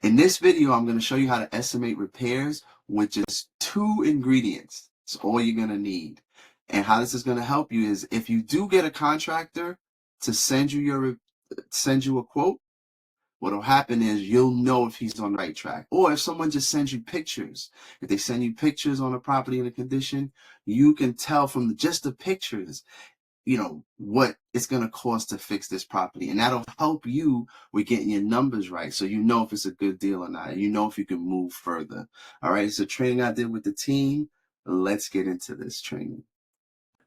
In this video, I'm going to show you how to estimate repairs with just 2 ingredients. It's all you're going to need. And how this is going to help you is if you do get a contractor to send you a quote, what'll happen is you'll know if he's on the right track. Or if someone just sends you pictures, if they send you pictures on a property and a condition, you can tell from just the pictures, what it's going to cost to fix this property. And that'll help you with getting your numbers right. So you know if it's a good deal or not. You know if you can move further. All right. It's a training I did with the team. Let's get into this training.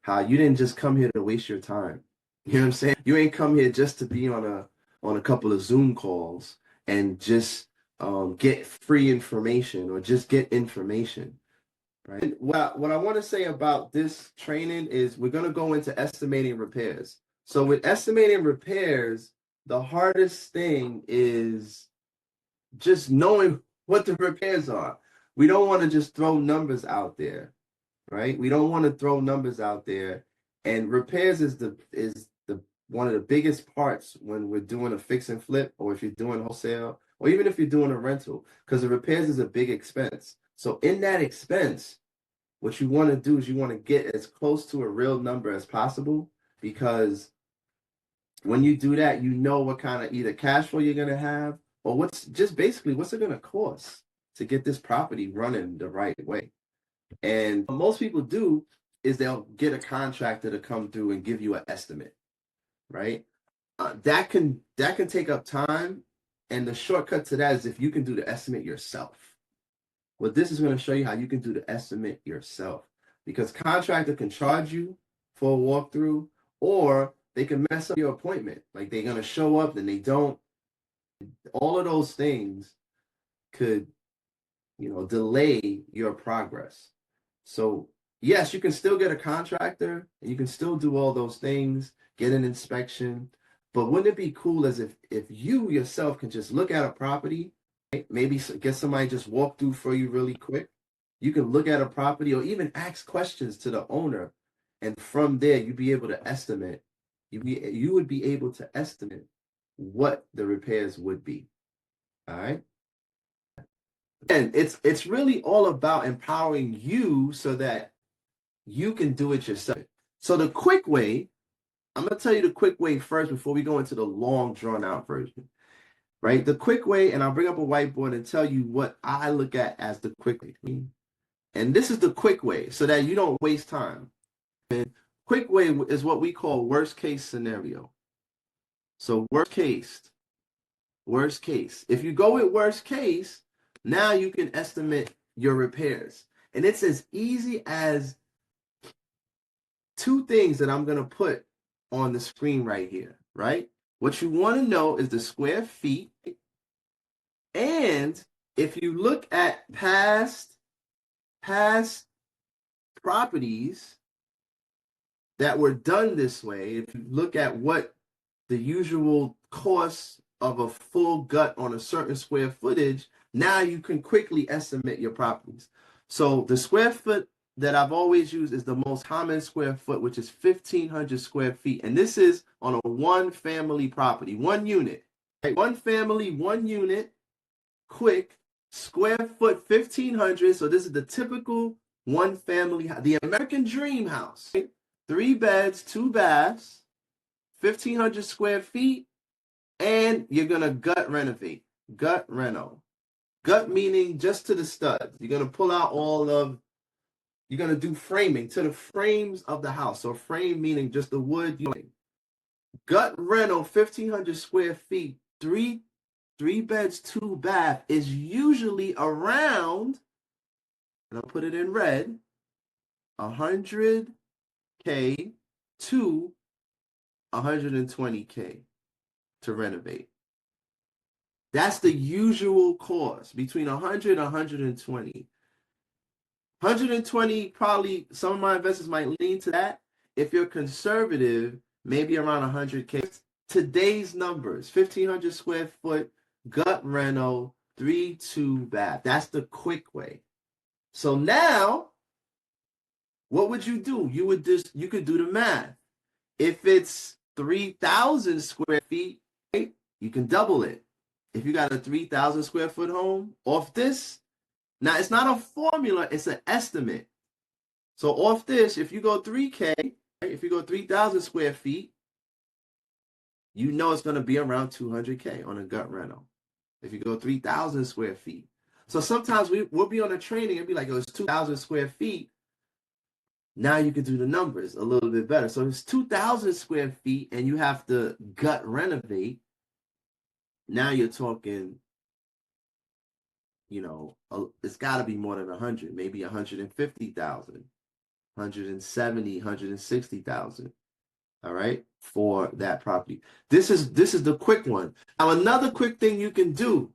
How you didn't just come here to waste your time. You know what I'm saying? You ain't come here just to be on a couple of Zoom calls and just get free information or just get information. Right. And what I want to say about this training is we're going to go into estimating repairs. So with estimating repairs, the hardest thing is just knowing what the repairs are. We don't want to just throw numbers out there, right? We don't want to throw numbers out there. And repairs is the one of the biggest parts when we're doing a fix and flip, or if you're doing wholesale, or even if you're doing a rental, because the repairs is a big expense. So in that expense, what you want to do is you want to get as close to a real number as possible, because when you do that, you know what kind of either cash flow you're going to have, or what's it going to cost to get this property running the right way. And what most people do is they'll get a contractor to come through and give you an estimate, right? That can take up time, and the shortcut to that is if you can do the estimate yourself. Well, this is going to show you how you can do the estimate yourself, because contractor can charge you for a walkthrough, or they can mess up your appointment. Like they're going to show up and they don't. All of those things could, delay your progress. So yes, you can still get a contractor and you can still do all those things, get an inspection. But wouldn't it be cool as if you yourself can just look at a property, maybe get somebody just walk through for you really quick. You can look at a property or even ask questions to the owner, and from there you'd be able to estimate. You would be able to estimate what the repairs would be. All right. And it's really all about empowering you so that you can do it yourself. So the quick way, I'm going to tell you the quick way first before we go into the long drawn out version. Right? The quick way, and I'll bring up a whiteboard and tell you what I look at as the quick way. And this is the quick way so that you don't waste time. And quick way is what we call worst case scenario. So worst case. If you go with worst case, now you can estimate your repairs. And it's as easy as 2 things that I'm going to put on the screen right here, right? What you want to know is the square feet. And if you look at past properties that were done this way, if you look at what the usual cost of a full gut on a certain square footage, now you can quickly estimate your properties. So the square foot that I've always used is the most common square foot, which is 1,500 square feet. And this is on a 1-family property, 1 unit. Right? 1 family, 1 unit, quick, square foot, 1,500. So this is the typical 1-family, the American dream house. Right? 3 beds, 2 baths, 1,500 square feet, and you're going to gut renovate. Gut reno. Gut meaning just to the studs. You're going to pull out you're going to do framing to the frames of the house. So frame meaning just the wood. Gut reno, 1,500 square feet, 3 beds, 2 bath is usually around, and I'll put it in red, $100K to $120K to renovate. That's the usual cost, between 100 and 120. 120, probably some of my investors might lean to that. If you're conservative, maybe around 100K. Today's numbers, 1,500 square foot, gut reno, 3-2 bath. That's the quick way. So now, what would you do? You could do the math. If it's 3,000 square feet, right, you can double it. if you got a 3,000 square foot home, off this, now it's not a formula, it's an estimate. So off this, if you go 3K, right, if you go 3,000 square feet, you know it's going to be around 200K on a gut rental. If you go 3,000 square feet. So sometimes we'll be on a training and be like, oh, it's 2,000 square feet. Now you can do the numbers a little bit better. So it's 2,000 square feet and you have to gut renovate. Now you're talking, it's got to be more than 100, maybe 150,000, 170, 160,000. All right, for that property. This is the quick one. Now another quick thing you can do,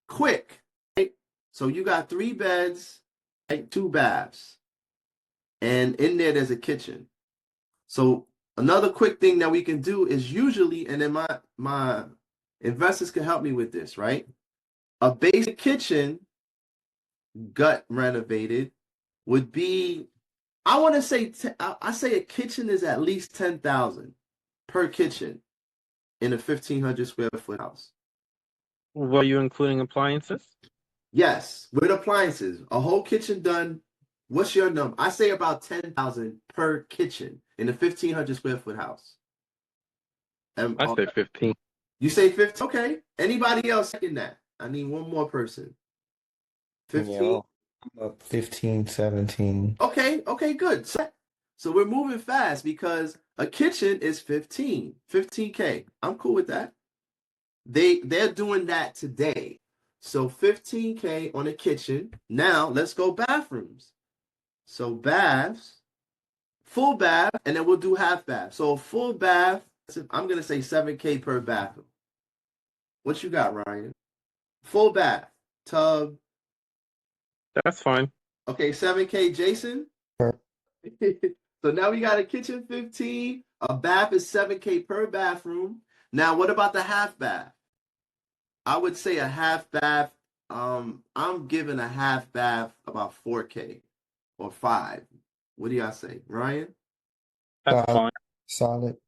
quick. Right? So you got 3 beds, right, 2 baths, and in there's a kitchen. So another quick thing that we can do is usually, and then my investors can help me with this, right? A basic kitchen, gut renovated, would be, I want to say, I say a kitchen is at least 10,000 per kitchen in a 1,500 square foot house. Were you including appliances? Yes, with appliances, a whole kitchen done. What's your number? I say about 10,000 per kitchen in a 1,500 square foot house. I say 15. You say 15? Okay. Anybody else second that? I need one more person. 15? Yeah, about 15, 17. Okay, good. So we're moving fast because a kitchen is 15K. I'm cool with that. They're doing that today. So 15K on a kitchen. Now let's go bathrooms. So baths, full bath, and then we'll do half bath. So a full bath, I'm gonna say 7K per bathroom. What you got, Ryan? Full bath, tub. That's fine. Okay, 7K, Jason. Sure. So now we got a kitchen 15, a bath is 7K per bathroom. Now what about the half bath? I would say a half bath. I'm giving a half bath about 4K or 5. What do y'all say, Ryan? That's fine. Solid.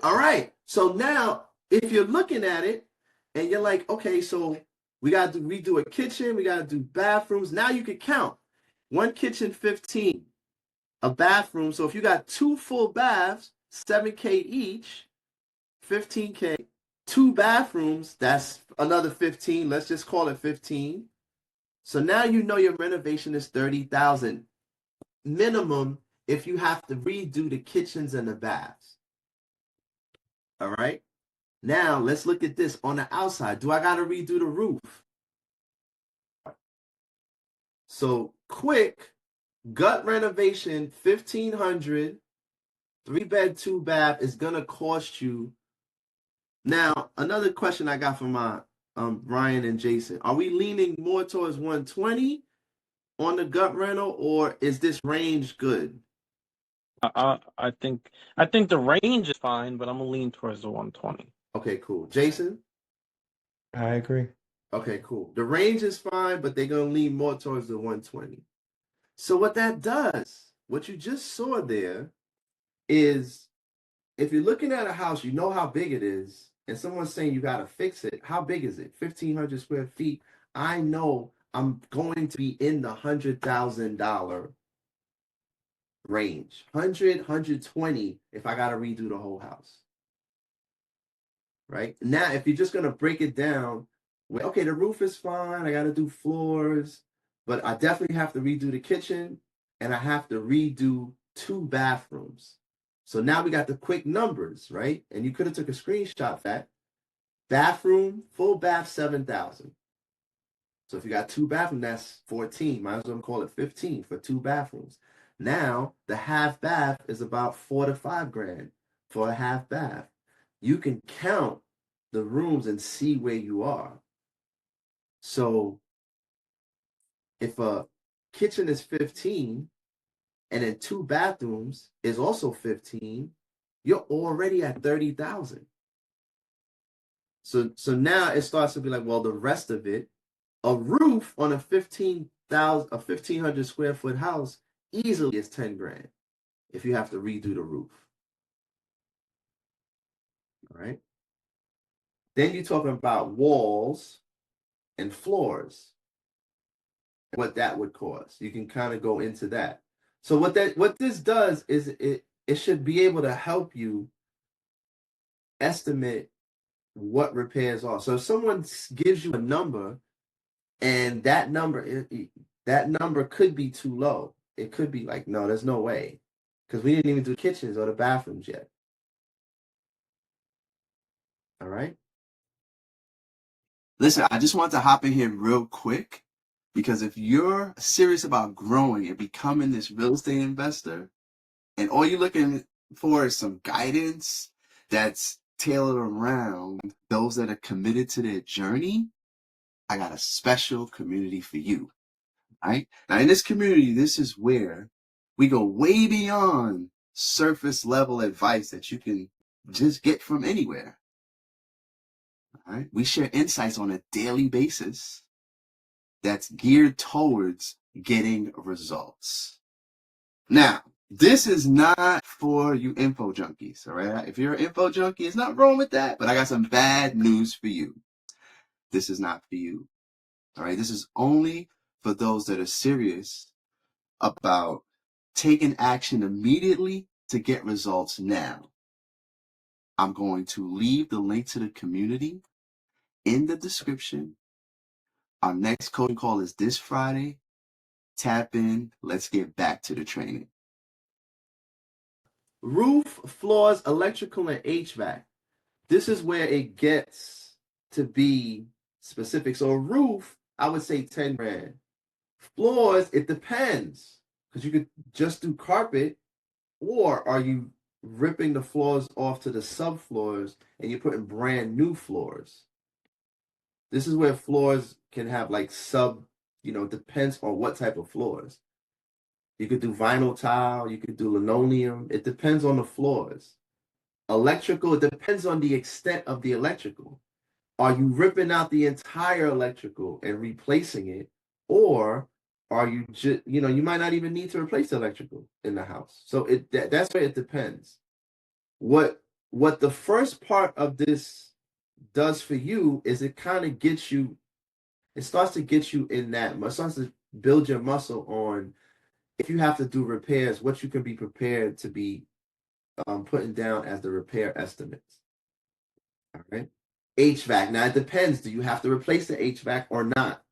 All right. So now, if you're looking at it and you're like, okay, so we got to redo a kitchen, we got to do bathrooms. Now you can count. One kitchen, 15. A bathroom. So if you got 2 full baths, 7K each, 15K. 2 bathrooms, that's another 15. Let's just call it 15. So now you know your renovation is 30,000 minimum if you have to redo the kitchens and the baths. All right. Now let's look at this on the outside. Do I got to redo the roof? So quick gut renovation, 1,500, 3 bed, 2 bath is gonna cost you. Now another question I got from my Ryan and Jason: are we leaning more towards 120 on the gut rental, or is this range good? I think the range is fine, but I'm gonna lean towards the 120. Okay, cool. Jason? I agree. Okay, cool. The range is fine, but they're gonna lean more towards the 120. So what that does, what you just saw there, is if you're looking at a house, you know how big it is, and someone's saying you gotta fix it. How big is it? 1,500 square feet. I know I'm going to be in the $100,000 range. 100, 120 if I gotta redo the whole house. Right? Now, if you're just gonna break it down, well, okay, the roof is fine, I gotta do floors, but I definitely have to redo the kitchen and I have to redo 2 bathrooms. So now we got the quick numbers, right? And you could have took a screenshot of that. Bathroom, full bath, 7,000. So if you got 2 bathrooms, that's 14. Might as well call it 15 for 2 bathrooms. Now the half bath is about 4 to 5 grand for a half bath. You can count the rooms and see where you are. So if a kitchen is 15 and then 2 bathrooms is also 15, you're already at 30,000. So now it starts to be like, well, the rest of it, a roof on a 1,500 square foot house easily is 10 grand if you have to redo the roof. All right. Then you're talking about walls and floors, what that would cost. You can kind of go into that. So what this does is it should be able to help you estimate what repairs are. So if someone gives you a number and that number could be too low. It could be like, no, there's no way, because we didn't even do kitchens or the bathrooms yet. All right. Listen, I just want to hop in here real quick, because if you're serious about growing and becoming this real estate investor, and all you're looking for is some guidance that's tailored around those that are committed to their journey, I got a special community for you. Right? Now, in this community, this is where we go way beyond surface level advice that you can just get from anywhere. All right? We share insights on a daily basis that's geared towards getting results. Now, this is not for you info junkies, all right? If you're an info junkie, it's not wrong with that, but I got some bad news for you. This is not for you, all right? This is only for those that are serious about taking action immediately to get results now. I'm going to leave the link to the community in the description. Our next coaching call is this Friday. Tap in. Let's get back to the training. Roof, floors, electrical, and HVAC. This is where it gets to be specific. So a roof, I would say 10 grand. Floors, it depends, because you could just do carpet, or are you ripping the floors off to the subfloors and you're putting brand new floors? This is where floors can have like depends on what type of floors. You could do vinyl tile, you could do linoleum. It depends on the floors. Electrical, it depends on the extent of the electrical. Are you ripping out the entire electrical and replacing it? Or are you just, you might not even need to replace the electrical in the house. So that's where it depends. What the first part of this does for you is it kind of gets you, it starts to get you in that, it starts to build your muscle on, if you have to do repairs, what you can be prepared to be putting down as the repair estimates. All right. HVAC. Now it depends. Do you have to replace the HVAC or not?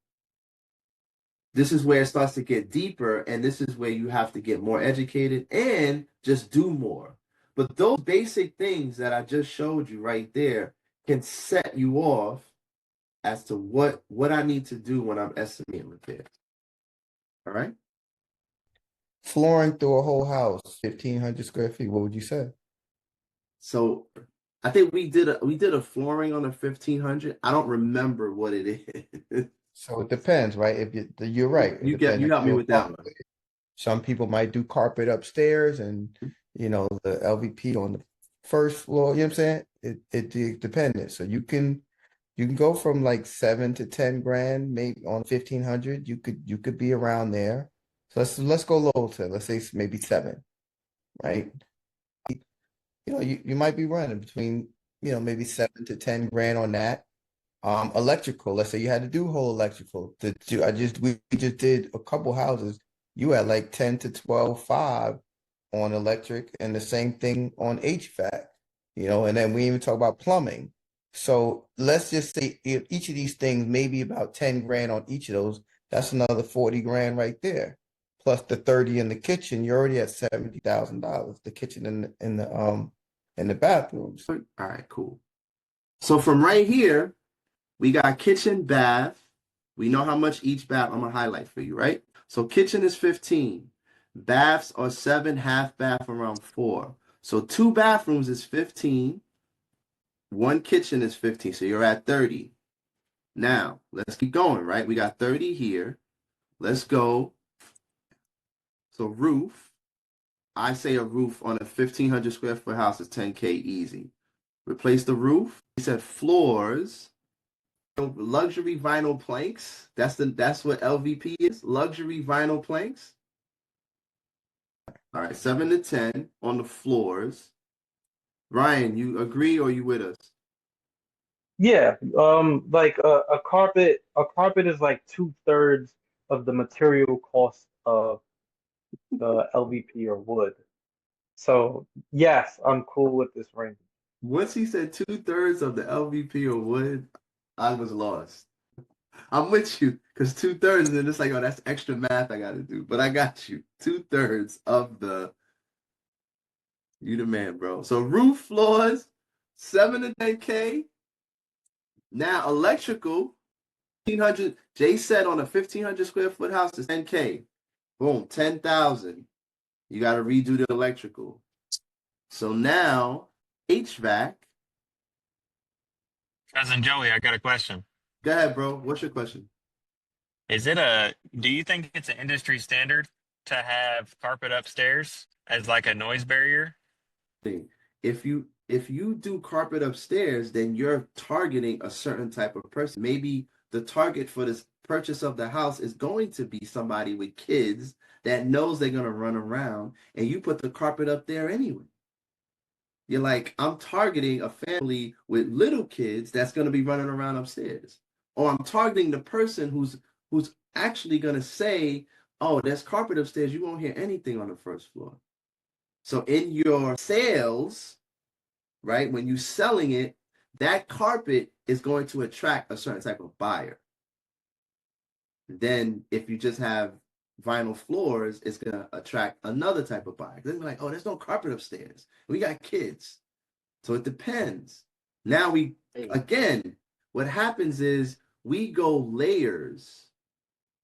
This is where it starts to get deeper, and this is where you have to get more educated and just do more. But those basic things that I just showed you right there can set you off as to what I need to do when I'm estimating repairs. All right. Flooring through a whole house, 1,500 square feet. What would you say? So I think we did a flooring on a 1,500. I don't remember what it is. So it depends, right? If you're right. It You depends if got me you're with that one. Some people might do carpet upstairs and the LVP on the first floor. You know what I'm saying? It depends. So you can go from like 7 to 10 grand, maybe on 1,500. You could be around there. So let's go low to, let's say maybe 7, right? You might be running between maybe 7 to 10 grand on that. Electrical. Let's say you had to do whole electrical. We just did a couple houses. You had like 10 to 12, 5 on electric, and the same thing on HVAC. And then we even talk about plumbing. So let's just say if each of these things, maybe about 10 grand on each of those, that's another 40 grand right there. Plus the 30 in the kitchen, you're already at $70,000. The kitchen in the bathrooms. All right, cool. So from right here, we got kitchen, bath. We know how much each bath, I'm gonna highlight for you, right? So kitchen is 15. Baths are 7, half bath around 4. So 2 bathrooms is 15. 1 kitchen is 15. So you're at 30. Now, let's keep going, right? We got 30 here. Let's go. So roof. I say a roof on a 1,500 square foot house is 10K easy. Replace the roof. We said floors. Luxury vinyl planks. That's what LVP is. Luxury vinyl planks. All right, 7 to 10 on the floors. Ryan, you agree or you with us? Yeah, like a carpet is like 2/3 of the material cost of the LVP or wood. So yes, I'm cool with this range. Once he said 2/3 of the LVP or wood, I was lost. I'm with you because 2/3, and then it's like, oh, that's extra math I got to do. But I got you. 2/3 of the, you the man, bro. So roof floors, 7 to 10K. Now electrical, 1,500. Jay said on a 1,500 square foot house is 10K. Boom, 10,000. You got to redo the electrical. So now HVAC. Cousin Joey, I got a question. Go ahead, bro. What's your question? Do you think it's an industry standard to have carpet upstairs as like a noise barrier? Thing. If you do carpet upstairs, then you're targeting a certain type of person. Maybe the target for this purchase of the house is going to be somebody with kids that knows they're gonna run around, and you put the carpet up there anyway. You're like, I'm targeting a family with little kids that's gonna be running around upstairs. Or I'm targeting the person who's actually gonna say, oh, there's carpet upstairs, you won't hear anything on the first floor. So in your sales, right, when you're selling it, that carpet is going to attract a certain type of buyer. Then if you just have vinyl floors, it's going to attract another type of buyer. They're like, oh, there's no carpet upstairs. We got kids. So it depends. Now again, what happens is we go layers.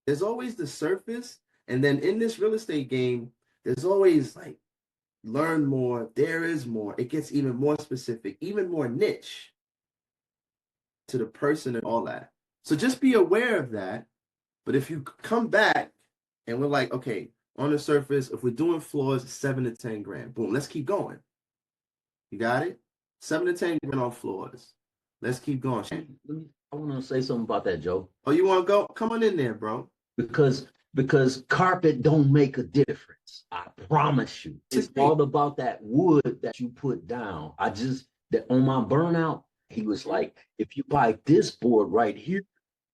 There's always the surface. And then in this real estate game, there's always like, learn more, there is more. It gets even more specific, even more niche to the person and all that. So just be aware of that. But if you come back and we're like, okay, on the surface, if we're doing floors, 7 to 10 grand, boom, let's keep going. You got it? 7 to 10 grand on floors. Let's keep going. I want to say something about that, Joe. Oh, you want to go? Come on in there, bro. Because carpet don't make a difference. I promise you. It's all about that wood that you put down. That on my burnout, he was like, if you buy this board right here,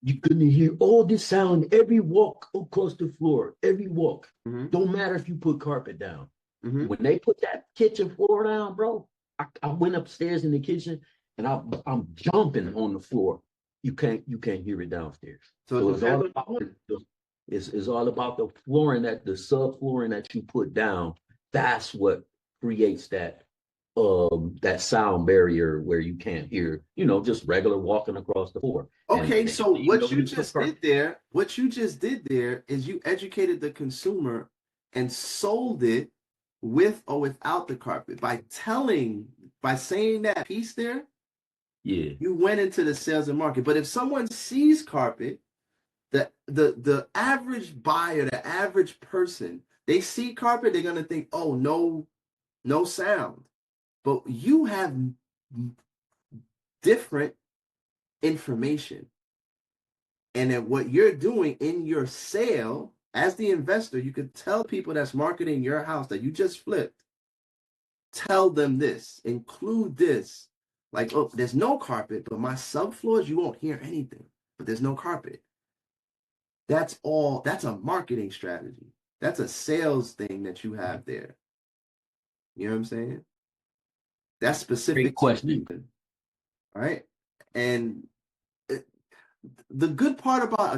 you're gonna hear all this sound every walk across the floor, every walk. Mm-hmm. Don't matter if you put carpet down. Mm-hmm. When they put that kitchen floor down, bro, I went upstairs in the kitchen and I'm jumping on the floor. You can't hear it downstairs. So it's all about the flooring, that the subflooring that you put down. That's what creates that sound barrier where you can't hear, just regular walking across the floor. Okay, so what you just did there is you educated the consumer and sold it with or without the carpet by saying that piece there. Yeah, you went into the sales and market. But if someone sees carpet, the average buyer, the average person, they see carpet, they're gonna think, oh, no sound. But you have different information. And then what you're doing in your sale, as the investor, you could tell people that's marketing your house that you just flipped, tell them this, include this. Like, oh, there's no carpet, but my subfloors, you won't hear anything, but there's no carpet. That's a marketing strategy. That's a sales thing that you have there. You know what I'm saying? That's specific. Great question. All right. And the good part about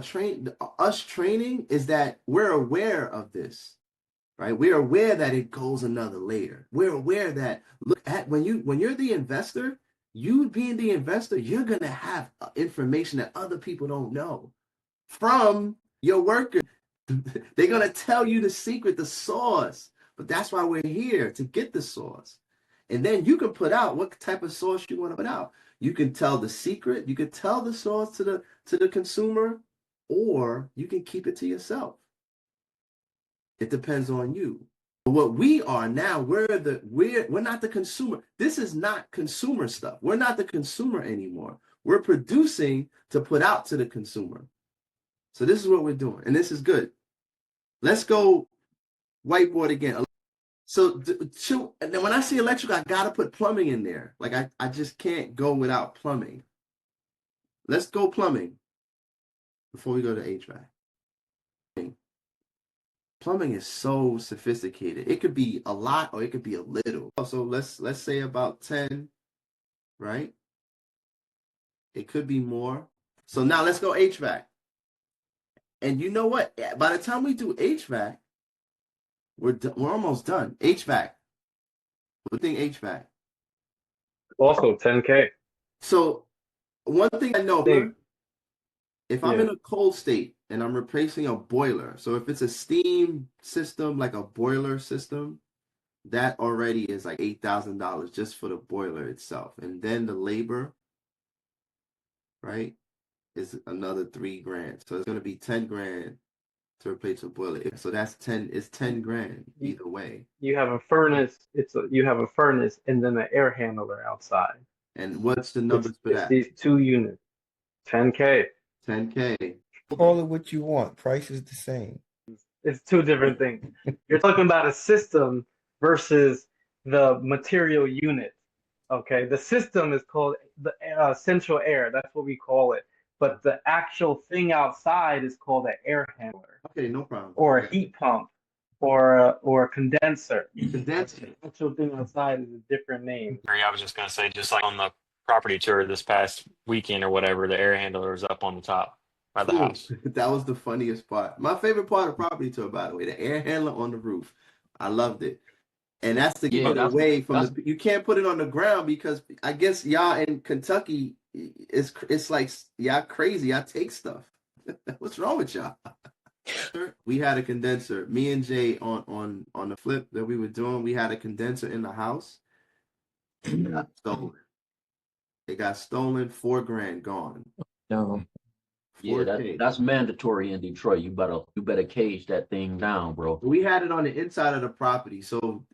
us training is that we're aware of this, right? We're aware that it goes another layer. We're aware that when you're the investor, you being the investor, you're gonna have information that other people don't know from your workers. They're gonna tell you the secret, the sauce. But that's why we're here, to get the sauce. And then you can put out what type of sauce you want to put out. You can tell the secret, you can tell the sauce to the consumer, or you can keep it to yourself. It depends on you. But what we are now, we're not the consumer. This is not consumer stuff. We're not the consumer anymore. We're producing to put out to the consumer. So this is what we're doing, and this is good. Let's go whiteboard again. So and then when I see electrical, I gotta put plumbing in there. Like I just can't go without plumbing. let's go plumbing before we go to HVAC. Plumbing is so sophisticated. It could be a lot or it could be a little. So let's say about 10, right? It could be more. So now let's go HVAC. And you know what? By the time we do HVAC, we're almost done. HVAC. What do you think HVAC? Also 10K. So one thing I know, if I'm Yeah. in a cold state and I'm replacing a boiler, so if it's a steam system, like a boiler system, that already is like $8,000 just for the boiler itself. And then the labor, right, is another $3,000. So it's going to be 10 grand to replace a boiler. So that's 10 grand either way. You have a furnace. You have a furnace and then an air handler outside. And what's the numbers for that? These 2 units. 10K. 10K. Call it what you want. Price is the same. It's 2 different things. You're talking about a system versus the material unit. Okay, the system is called the central air. That's what we call it. But the actual thing outside is called an air handler. Okay, no problem. Or a heat pump, or a condenser. Condenser. The actual thing outside is a different name. I was just gonna say, just like on the property tour this past weekend or whatever, the air handler was up on the top by the house. That was the funniest part. My favorite part of property tour, by the way, the air handler on the roof. I loved it. And that's to get it away from you can't put it on the ground because I guess y'all in Kentucky, it's like y'all crazy. Y'all take stuff. What's wrong with y'all? We had a condenser. Me and Jay on the flip that we were doing, we had a condenser in the house. It got stolen. It got stolen, $4,000 gone. No. Yeah, that's mandatory in Detroit. You better cage that thing down, bro. We had it on the inside of the property, so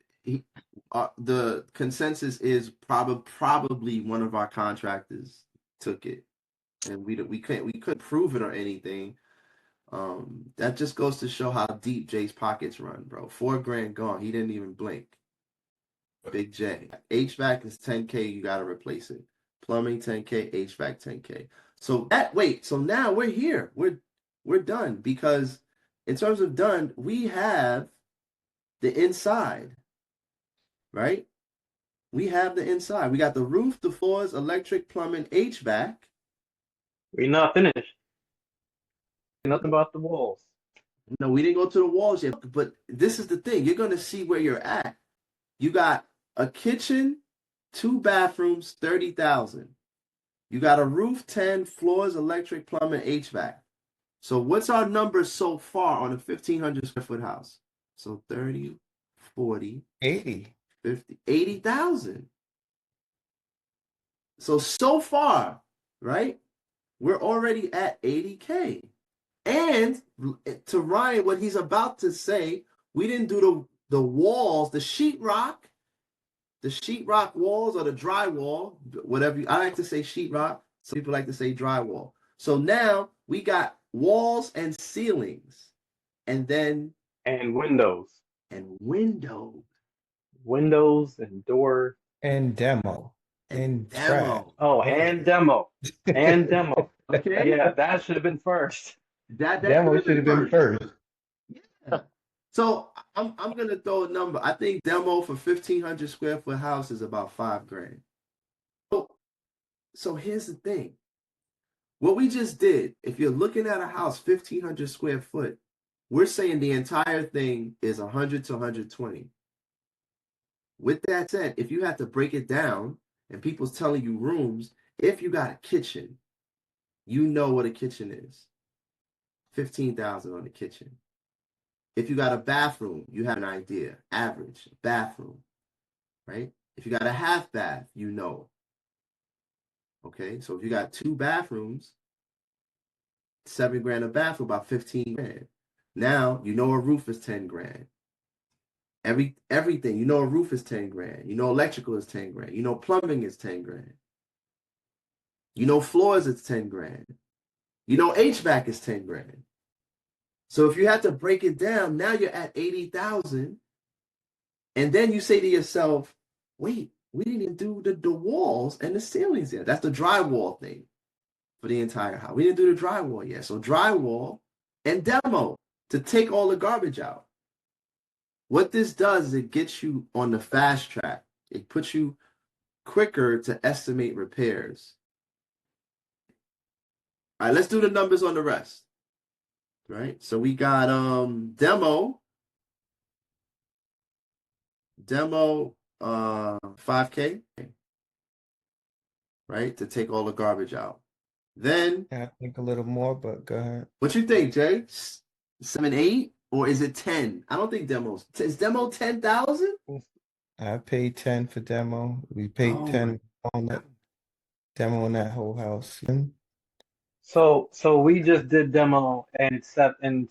the consensus is probably one of our contractors took it, and we couldn't prove it or anything. That just goes to show how deep Jay's pockets run, bro. $4,000 gone. He didn't even blink. Big J. HVAC is 10K. You gotta replace it. Plumbing 10K. HVAC 10K. So now we're here. We're done because in terms of done, we have the inside, right? We have the inside. We got the roof, the floors, electric, plumbing, HVAC. We're not finished. Nothing about the walls. No, we didn't go to the walls yet, but this is the thing. You're going to see where you're at. You got a kitchen, 2 bathrooms, 30,000. You got a roof, 10, floors, electric, plumbing, HVAC. So what's our numbers so far on a 1,500 square foot house? So 30, 40, 80. 50, 80,000. So far, right? We're already at 80K. And to Ryan, what he's about to say, we didn't do the walls, the sheetrock walls or the drywall, whatever. I like to say sheetrock. Some people like to say drywall. So now we got walls and ceilings, and windows. Windows and doors. And demo. And demo. Oh, and demo. And demo. Okay. Yeah, that should have been first. That Demo should have been first. Yeah. So I'm gonna throw a number. I think demo for 1,500 square foot house is about $5,000. So here's the thing. What we just did, if you're looking at a house 1,500 square foot, we're saying the entire thing is 100 to 120. With that said, if you have to break it down and people's telling you rooms, if you got a kitchen, you know what a kitchen is. 15,000 on the kitchen. If you got a bathroom, you have an idea. Average bathroom, right? If you got a half bath, you know. Okay, so if you got 2 bathrooms, $7,000 a bathroom, about $15,000. Now you know a roof is $10,000. Everything, you know a roof is $10,000. You know electrical is $10,000. You know plumbing is $10,000. You know floors is $10,000. You know HVAC is $10,000. So if you have to break it down, now you're at 80,000. And then you say to yourself, wait, we didn't even do the walls and the ceilings yet. That's the drywall thing. for the entire house. We didn't do the drywall yet. So drywall and demo to take all the garbage out. What this does is it gets you on the fast track. It puts you quicker to estimate repairs. All right, let's do the numbers on the rest. Right? So we got demo 5K, right? To take all the garbage out. Then I think a little more, but go ahead. what you think, Jay? 7, 8, or is it 10? I don't think is demo 10,000? I paid 10 for demo. We paid 10 on that demo on that whole house. So we just did demo and it's 7.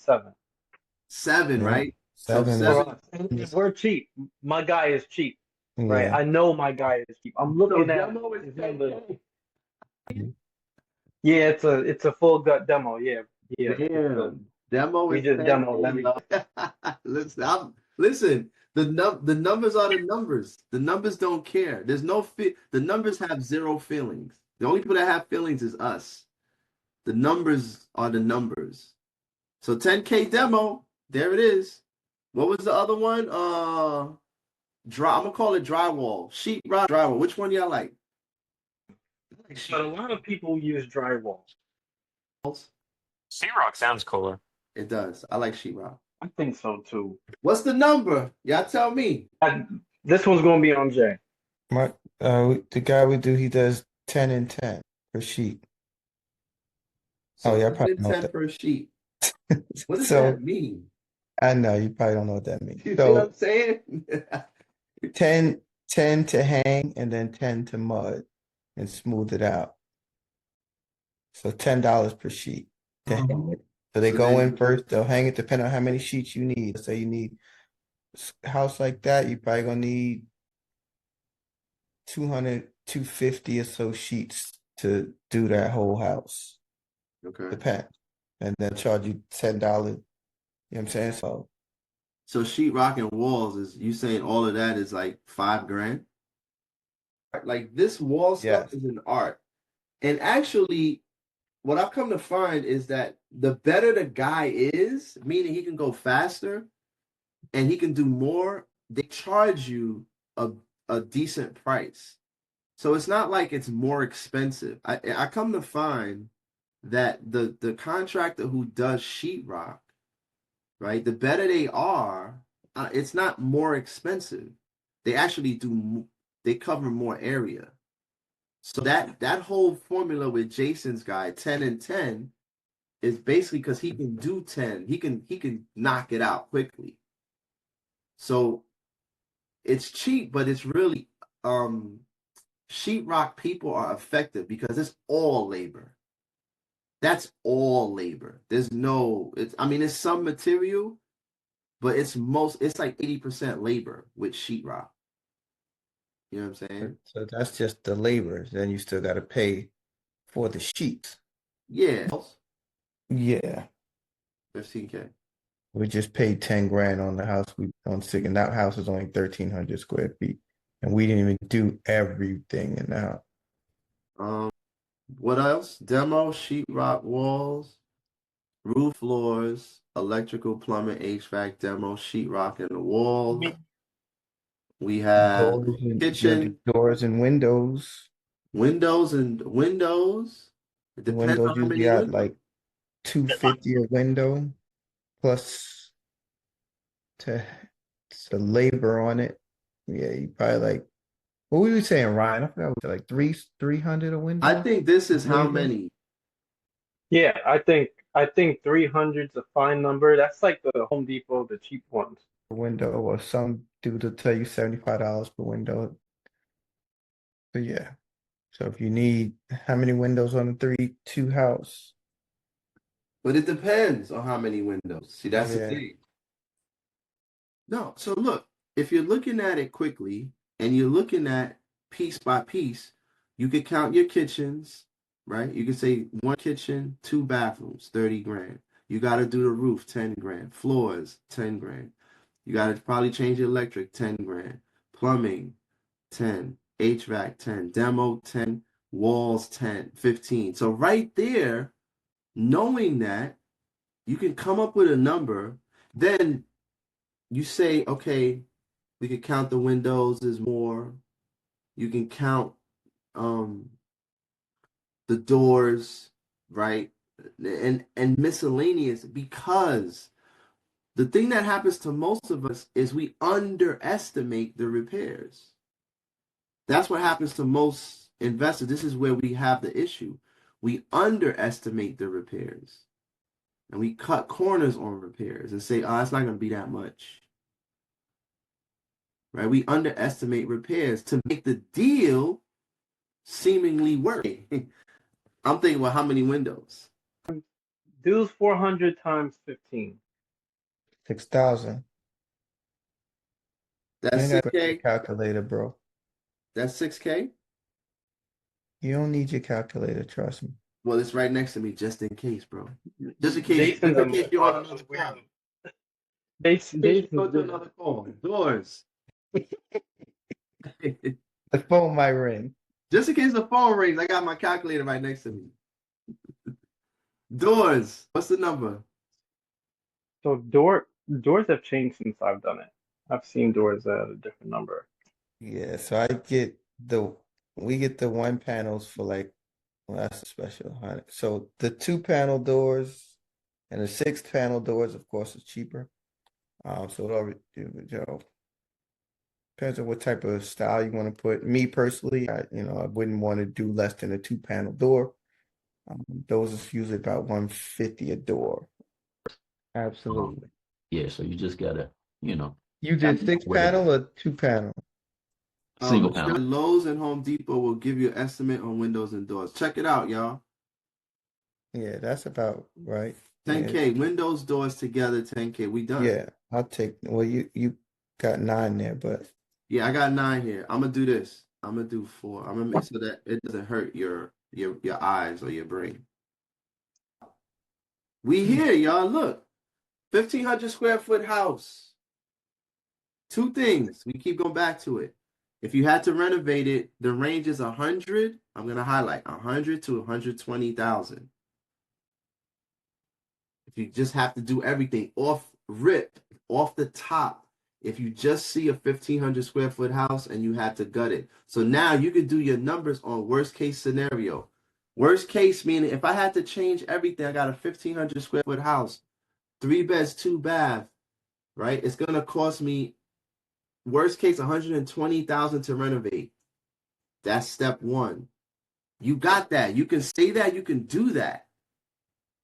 7, Yeah. right? 7 So For us. And we're cheap. My guy is cheap, right? Yeah. I know my guy is cheap. I'm looking at demo is his numbers. 10K. Yeah, it's a full gut demo. Yeah. damn, demo We is just 10K. demoed everything. Listen, the numbers are the numbers. The numbers don't care. There's no the numbers have zero feelings. The only people that have feelings is us. The numbers are the numbers. So 10K demo, there it is. What was the other one? I'm gonna call it drywall. Sheetrock drywall. Which one y'all like? But a lot of people use drywall. Sheetrock sounds cooler. It does. I like sheetrock. I think so too. What's the number? Y'all tell me. This one's gonna be on Jay. The guy we do, he does 10 and 10 per sheet. So yeah, I 10 probably and know 10 that. per sheet. What does So that mean? I know you probably don't know what that means. You know what I'm So saying? 10 to hang and then 10 to mud and smooth it out. So $10 per sheet to hang it. So they So go then- in first, they'll hang it depending on how many sheets you need. Let's say you need a house like that, you're probably gonna need 200, 250 or so sheets to do that whole house. Okay. Depends. And they'll charge you $10. You know what I'm saying? So So sheetrock and walls is you saying all of that is like $5,000? Like this wall stuff is an art. And actually, what I've come to find is that the better the guy is, meaning he can go faster and he can do more, they charge you a decent price. So it's not like it's more expensive. I come to find that the contractor who does sheetrock, right, the better they are, it's not more expensive. They actually they cover more area. So that whole formula with Jason's guy, 10 and 10, is basically because he can do 10. He can knock it out quickly. So it's cheap, but it's really sheetrock people are effective because it's all labor. That's all labor. There's no, it's some material, but it's like 80% labor with sheetrock. You know what I'm saying? So that's just the labor. Then you still got to pay for the sheets. Yeah. Yeah. 15K. We just paid 10 grand on the house we on sick, and that house is only 1,300 square feet, and we didn't even do everything in the house. What else? Demo, sheetrock walls, roof floors, electrical, plumbing, HVAC, demo, sheetrock in the walls. We have kitchen, doors and windows. Windows. It depends Windows on how usually many got windows. like $250 a window plus to labor on it. Yeah, you probably like what were you saying, Ryan? I forgot, was it like 300 a window? I think this is how Labor? many. Yeah, I think 300's a fine number. That's like the Home Depot, the cheap ones. Per window, or some dude will tell you $75 per window. But yeah. So if you need how many windows on a 3-2 house? But it depends on how many windows. See, that's the thing. No, so look, if you're looking at it quickly and you're looking at piece by piece, you could count your kitchens, right? You could say 1 kitchen, 2 bathrooms, 30 grand. You got to do the roof, 10 grand. Floors, 10 grand. You got to probably change the electric, 10 grand. Plumbing, 10. HVAC, 10. Demo, 10. walls 10, 15. So right there, knowing that, you can come up with a number. Then you say, okay, we could count the windows as more. You can count the doors, right? And miscellaneous, because the thing that happens to most of us is we underestimate the repairs. That's what happens to most investors. This is where we have the issue. We underestimate the repairs. And we cut corners on repairs and say, oh, it's not going to be that much. Right? We underestimate repairs to make the deal seemingly work. I'm thinking, well, how many windows? Do 400 times 15. 6,000. You That's ain't got a 6K. calculator, bro. That's 6K. You don't need your calculator, trust me. Well, it's right next to me, just in case, bro. Just in case. Jason, Just in case you're on another call. Jason, Go to another call. Doors. The phone might ring. Just in case the phone rings, I got my calculator right next to me. Doors. What's the number? So doors have changed since I've done it. I've seen doors at a different number. Yeah, so we get the one panels for like, well, that's a special 100. So the 2-panel doors and the 6-panel doors, of course, is cheaper. So it all, depends on what type of style you want to put. Me personally, I wouldn't want to do less than a 2-panel door. Those is usually about 150 a door. Absolutely. Yeah, so you just gotta, You did 6-panel or 2-panel? single panel. Lowe's and Home Depot will give you an estimate on windows and doors. Check it out, y'all. Yeah, that's about right. 10K. Windows, doors together, 10K. We done. Yeah, I'll take. Well, you got 9 there, but Yeah, I got 9 here. I'm gonna do this. I'm gonna do 4. I'm gonna make so that it doesn't hurt your eyes or your brain. We here, y'all. Look, 1,500 square foot house. 2 things. We keep going back to it. If you had to renovate it, the range is 100. I'm gonna highlight 100 to 120,000. If you just have to do everything off the top. If you just see a 1,500 square foot house and you had to gut it. So now you can do your numbers on worst case scenario. Worst case meaning if I had to change everything, I got a 1,500 square foot house, 3 beds, 2 bath, right? It's gonna cost me, worst case, 120,000 to renovate. That's step 1. You got that. You can say that. You can do that.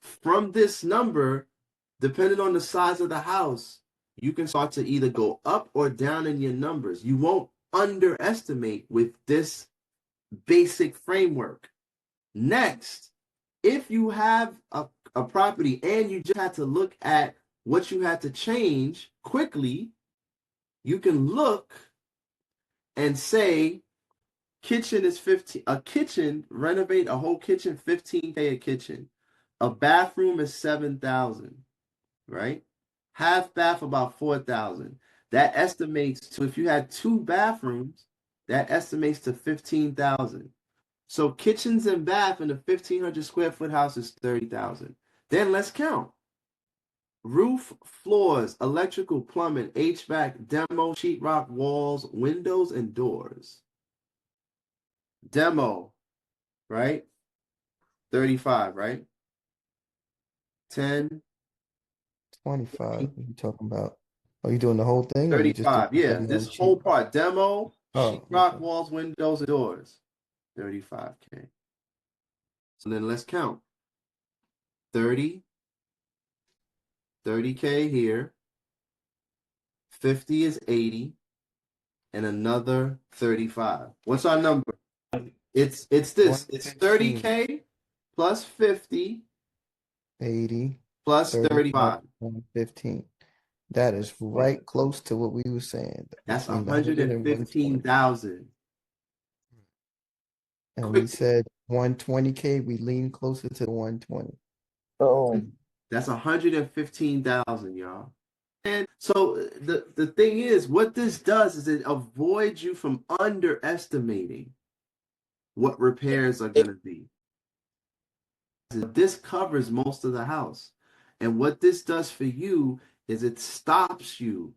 From this number, depending on the size of the house, you can start to either go up or down in your numbers. You won't underestimate with this basic framework. Next, if you have a property and you just had to look at what you had to change quickly, you can look and say, kitchen is 15, a kitchen, renovate a whole kitchen, 15K a kitchen. A bathroom is 7,000, right? Half bath about 4,000. That estimates to, if you had 2 bathrooms, that estimates to 15,000. So kitchens and bath in a 1,500 square foot house is 30,000. Then let's count. Roof, floors, electrical, plumbing, HVAC, demo, sheetrock, walls, windows, and doors. Demo, right? 35, right? 10. 25. What are you talking about? Are you doing the whole thing? Or you just 35, doing yeah. demo This cheap? whole part, demo, Oh, sheetrock, okay. walls, windows, and doors. 35K. So then let's count. 30, 30K here. 50 is 80, and another 35. What's our number? It's this. It's 30K plus 50 80 plus 35. 15. That is right close to what we were saying. That's Between the 100 and 120. 115,000. And we said 120K, we lean closer to 120. Oh, That's 115,000, y'all. And so the thing is, what this does is it avoids you from underestimating. what repairs are going to be. This covers most of the house. And what this does for you is it stops you.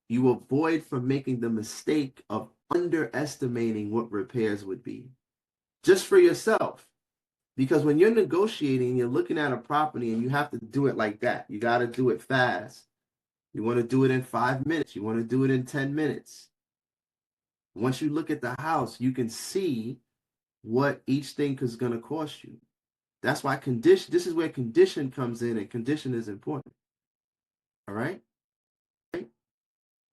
You avoid from making the mistake of underestimating what repairs would be just for yourself. Because when you're negotiating, you're looking at a property and you have to do it like that. You got to do it fast. You want to do it in 5 minutes. You want to do it in 10 minutes. Once you look at the house, you can see what each thing is going to cost you. That's why this is where condition comes in, and condition is important. All right?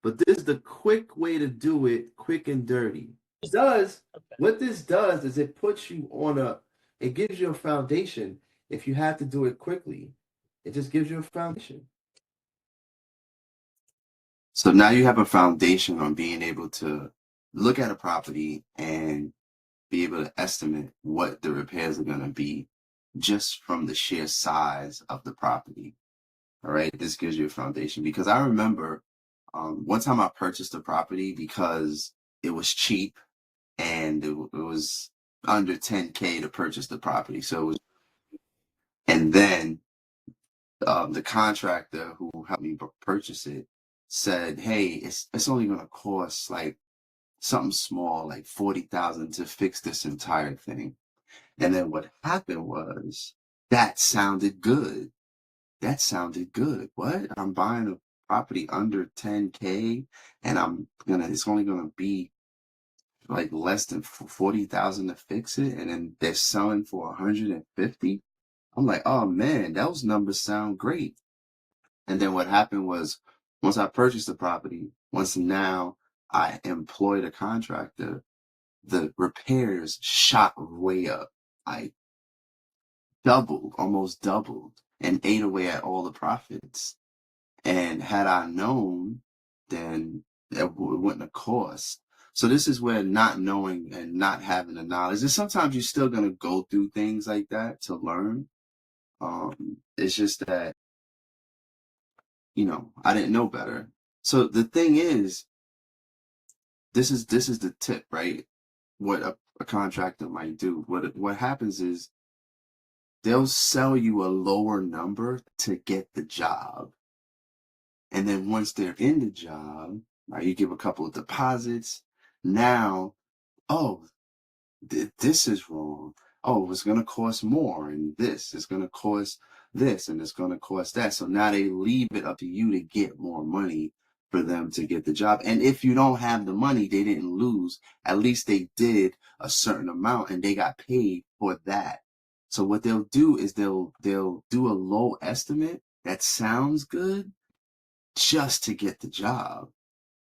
But this is the quick way to do it, quick and dirty. What this does is it puts you on it gives you a foundation. If you have to do it quickly, it just gives you a foundation. So now you have a foundation on being able to look at a property and be able to estimate what the repairs are going to be just from the sheer size of the property. All right, this gives you a foundation, because I remember one time I purchased a property because it was cheap and it was under 10K to purchase the property. So it was, and then the contractor who helped me purchase it said, "Hey, it's only going to cost like something small, like 40,000 to fix this entire thing." And then what happened was that sounded good. That sounded good. What? I'm buying a property under 10K and it's only gonna be like less than 40,000 to fix it, and then they're selling for 150. I'm like, oh man, those numbers sound great. And then what happened was, once I purchased the property, once now I employed a contractor, the repairs shot way up. I almost doubled, and ate away at all the profits. And had I known, then it wouldn't have cost. So this is where not knowing and not having the knowledge, and sometimes you're still going to go through things like that to learn. It's just that, I didn't know better. So the thing is, this is the tip, right? What a contractor might do. What happens is they'll sell you a lower number to get the job. And then once they're in the job, right, you give a couple of deposits. Now, oh, this is wrong. Oh, it's going to cost more, and this is going to cost this, and it's going to cost that. So now they leave it up to you to get more money for them to get the job. And if you don't have the money, they didn't lose. At least they did a certain amount, and they got paid for that. So what they'll do is they'll do a low estimate that sounds good just to get the job.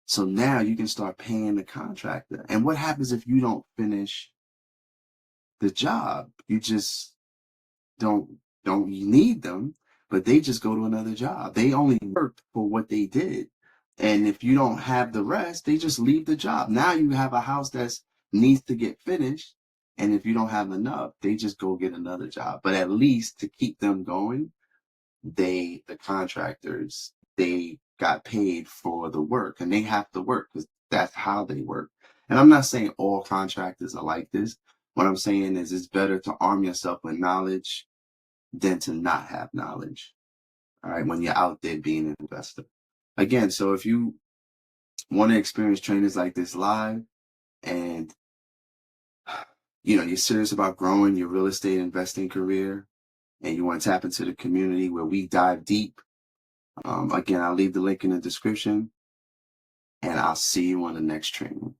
So now you can start paying the contractor. And what happens if you don't finish the job? You just don't need them, but they just go to another job. They only worked for what they did. And if you don't have the rest, they just leave the job. Now you have a house that needs to get finished. And if you don't have enough, they just go get another job. But at least to keep them going, the contractors, they got paid for the work, and they have to work because that's how they work. And I'm not saying all contractors are like this. What I'm saying is it's better to arm yourself with knowledge than to not have knowledge. All right, when you're out there being an investor. Again, so if you want to experience trainings like this live, and you're serious about growing your real estate investing career, and you want to tap into the community where we dive deep, again, I'll leave the link in the description, and I'll see you on the next training.